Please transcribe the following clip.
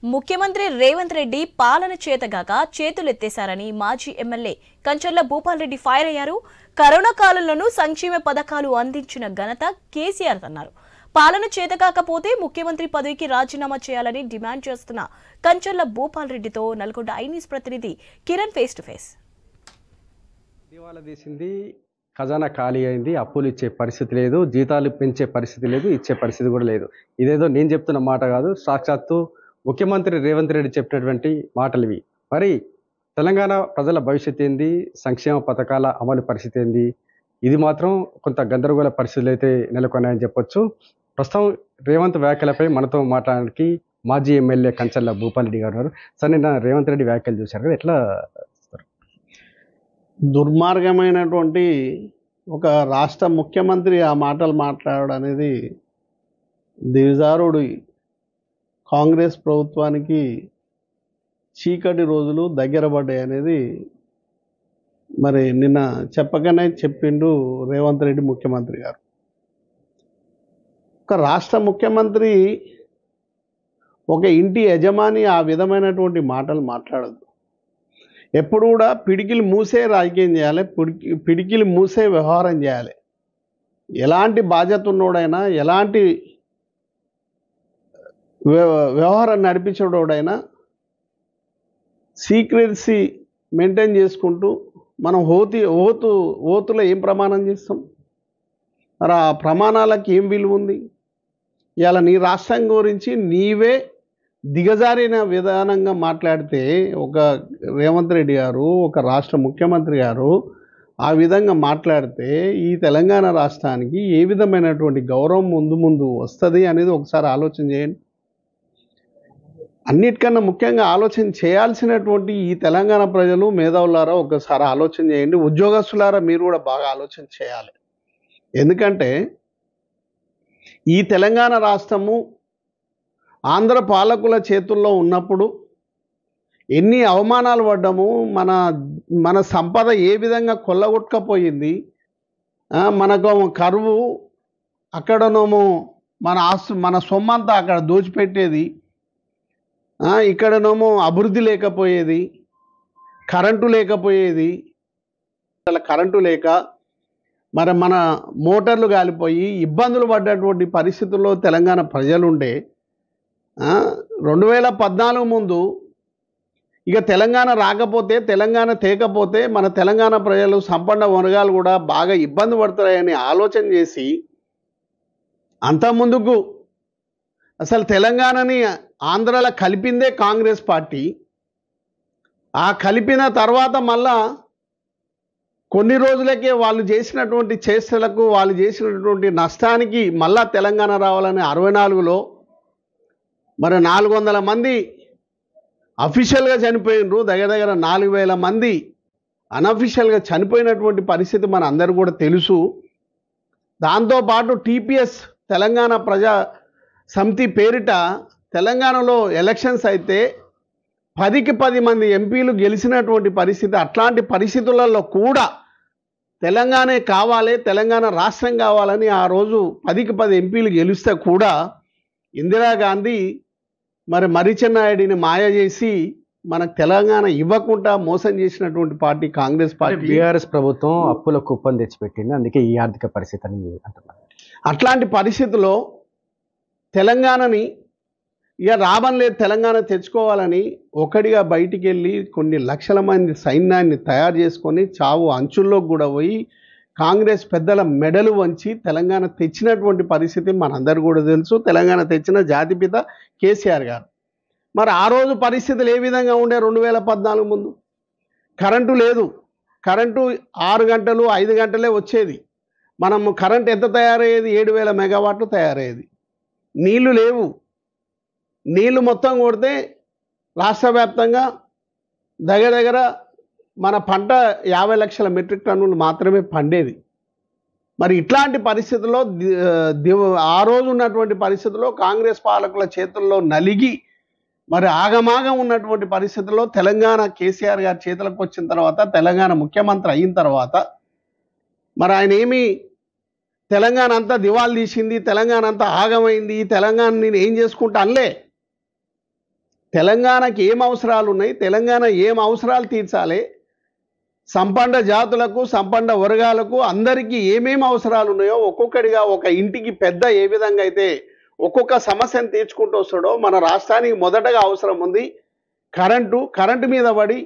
ముఖ్యమంత్రి రేవంత్ రెడ్డి పాలన చేతగాక చేతులెత్తేశారని మాజీ ఎమ్మెల్యే కంచర్ల భూపాల్ రెడ్డి ఫైర్ అయ్యారు. కరోనా కాలంలోనూ సంక్షేమ పథకాలు అందించిన ఘనత కేసీఆర్ అన్నారు. పాలన చేతకాకపోతే ముఖ్యమంత్రి పదవికి రాజీనామా చేయాలని డిమాండ్ చేస్తున్న కంచర్ల భూపాల్ రెడ్డితో నల్గొండ ఐన్యూస్ ప్రతినిధి కిరణ్ ఫేస్ టు ఫేస్. దివాలా తీసింది, ఖజానా ఖాళీ అయింది, అప్పులు ఇచ్చే పరిస్థితి లేదు, జీతాలు పెంచే పరిస్థితి లేదు, ఇచ్చే పరిస్థితి కూడా లేదు. ఇదేదో నేను చెప్తున్న మాట కాదు, సాక్షాత్తు ముఖ్యమంత్రి రేవంత్ రెడ్డి చెప్పినటువంటి మాటలు ఇవి. మరి తెలంగాణ ప్రజల భవిష్యత్తు ఏంది, సంక్షేమ పథకాల అమలు పరిస్థితి ఏంది, ఇది మాత్రం కొంత గందరగోళ పరిస్థితులు అయితే నెలకొన్నాయని చెప్పొచ్చు. ప్రస్తుతం రేవంత్ వ్యాఖ్యలపై మనతో మాట్లాడడానికి మాజీ ఎమ్మెల్యే కంచర్ల భూపాల్ రెడ్డి గారు ఉన్నారు. సార్, నిన్న రేవంత్ రెడ్డి వ్యాఖ్యలు చూశారు కదా, ఎట్లా దుర్మార్గమైనటువంటి ఒక రాష్ట్ర ముఖ్యమంత్రి ఆ మాటలు మాట్లాడడం అనేది దివిజారుడు కాంగ్రెస్ ప్రభుత్వానికి చీకటి రోజులు దగ్గర పడ్డాయి అనేది మరి నిన్న చెప్పగానే చెప్పిండు రేవంత్ రెడ్డి ముఖ్యమంత్రి గారు. ఒక రాష్ట్ర ముఖ్యమంత్రి, ఒక ఇంటి యజమాని ఆ విధమైనటువంటి మాటలు మాట్లాడద్దు. ఎప్పుడు కూడా పిడికిలు మూసే రాజకీయం చేయాలి, పిడికిలు మూసే వ్యవహారం చేయాలి. ఎలాంటి బాధ్యత ఉన్నోడైనా, ఎలాంటి వ్యవహారం నడిపించేటోడైనా సీక్రెసీ మెయింటైన్ చేసుకుంటూ మనం ఓతులో ఏం ప్రమాణం చేస్తాం, మరి ఆ ప్రమాణాలకు ఏం విలువ ఉంది? ఇవాళ నీ రాష్ట్రం గురించి నీవే దిగజారిన విధానంగా మాట్లాడితే ఒక రేవంత్ రెడ్డి గారు, ఒక రాష్ట్ర ముఖ్యమంత్రి గారు ఆ విధంగా మాట్లాడితే ఈ తెలంగాణ రాష్ట్రానికి ఏ విధమైనటువంటి గౌరవం ముందు వస్తుంది అనేది ఒకసారి ఆలోచన చేయండి. అన్నిటికన్నా ముఖ్యంగా ఆలోచన చేయాల్సినటువంటి ఈ తెలంగాణ ప్రజలు, మేధావులారా ఒకసారి ఆలోచన చేయండి. ఉద్యోగస్తులారా మీరు కూడా బాగా ఆలోచన చేయాలి. ఎందుకంటే ఈ తెలంగాణ రాష్ట్రము ఆంధ్ర పాలకుల చేతుల్లో ఉన్నప్పుడు ఎన్ని అవమానాలు పడ్డాము, మన సంపద ఏ విధంగా కొల్లగొట్టుకపోయింది, మనకు కరువు, అక్కడనేమో మన సొమ్మంతా అక్కడ దోచిపెట్టేది, ఇక్కడనేమో అభివృద్ధి లేకపోయేది, కరెంటు లేకపోయేది, కరెంటు లేక మరి మన మోటార్లు కాలిపోయి ఇబ్బందులు పడ్డటువంటి పరిస్థితుల్లో తెలంగాణ ప్రజలుండే 2014 ముందు ఇక తెలంగాణ రాకపోతే, తెలంగాణ తేకపోతే మన తెలంగాణ ప్రజలు, సంపన్న వర్గాలు కూడా బాగా ఇబ్బంది పడతాయని ఆలోచన చేసి అంతకుముందుకు అసలు తెలంగాణని ఆంధ్రాలో కలిపిందే కాంగ్రెస్ పార్టీ. ఆ కలిపిన తర్వాత మళ్ళా కొన్ని రోజులకే వాళ్ళు చేసినటువంటి చేష్టలకు, వాళ్ళు చేసినటువంటి నష్టానికి మళ్ళా తెలంగాణ రావాలని 64లో మరి 400 మంది అఫీషియల్గా చనిపోయినరు, దగ్గర 4000 మంది అన్అఫీషియల్గా చనిపోయినటువంటి పరిస్థితి మన అందరూ కూడా తెలుసు. దాంతోపాటు టీపీఎస్ తెలంగాణ ప్రజా సమితి పేరిట తెలంగాణలో ఎలక్షన్స్ అయితే 10కి 10 మంది ఎంపీలు గెలిచినటువంటి పరిస్థితి. అట్లాంటి పరిస్థితులలో కూడా తెలంగాణే కావాలి, తెలంగాణ రాష్ట్రం కావాలని ఆ రోజు 10కి 10 ఎంపీలు గెలిస్తే కూడా ఇందిరాగాంధీ మరి మర్రిచెన్నాయుడిని మాయ చేసి మనకు తెలంగాణ ఇవ్వకుండా మోసం చేసినటువంటి పార్టీ కాంగ్రెస్ పార్టీ. బీఆర్ఎస్ ప్రభుత్వం అప్పుల కుప్పం తెచ్చిపెట్టింది, అందుకే ఈ ఆర్థిక పరిస్థితి అని అంటున్నారు. అట్లాంటి పరిస్థితుల్లో తెలంగాణని ఇక రాబం లేదు, తెలంగాణ తెచ్చుకోవాలని ఒకటిగా బయటికి వెళ్ళి కొన్ని లక్షల మంది సైన్యాన్ని తయారు చేసుకొని చావు అంచుల్లోకి కూడా పోయి కాంగ్రెస్ పెద్దల మెడలు వంచి తెలంగాణ తెచ్చినటువంటి పరిస్థితి మనందరూ కూడా తెలుసు. తెలంగాణ తెచ్చిన జాతిపిత కేసీఆర్ గారు. మరి ఆ రోజు పరిస్థితులు ఏ విధంగా ఉండే? 2014 ముందు కరెంటు లేదు, కరెంటు 6 గంటలు 5 గంటలే వచ్చేది. మనం కరెంట్ ఎంత తయారయ్యేది? 7000 మెగావాట్లు తయారయ్యేది. నీళ్లు లేవు, నీళ్లు మొత్తం కొడితే రాష్ట్ర వ్యాప్తంగా దగ్గర మన పంట 50 లక్షల మెట్రిక్ టన్నులు మాత్రమే పండేది. మరి ఇట్లాంటి పరిస్థితుల్లో ఆ రోజు ఉన్నటువంటి పరిస్థితుల్లో కాంగ్రెస్ పాలకుల చేతుల్లో నలిగి మరి ఆగమాగం ఉన్నటువంటి పరిస్థితుల్లో తెలంగాణ కేసీఆర్ గారి చేతులకు వచ్చిన తర్వాత, తెలంగాణ ముఖ్యమంత్రి అయిన తర్వాత మరి ఆయన ఏమి తెలంగాణ అంతా దివాలు తీసింది, తెలంగాణ అంతా ఆగమైంది, ఈ తెలంగాణ నేను ఏం చేసుకుంటా అనలే. తెలంగాణకి ఏం అవసరాలు ఉన్నాయి, తెలంగాణ ఏం అవసరాలు తీర్చాలి, సంపన్న జాతులకు సంపన్న వర్గాలకు అందరికీ ఏమేమి అవసరాలు ఉన్నాయో ఒక్కొక్కడిగా ఒక ఇంటికి పెద్ద ఏ విధంగా అయితే ఒక్కొక్క సమస్యను తీర్చుకుంటూ వస్తాడో మన రాష్ట్రానికి మొదటగా అవసరం ఉంది కరెంటు మీద పడి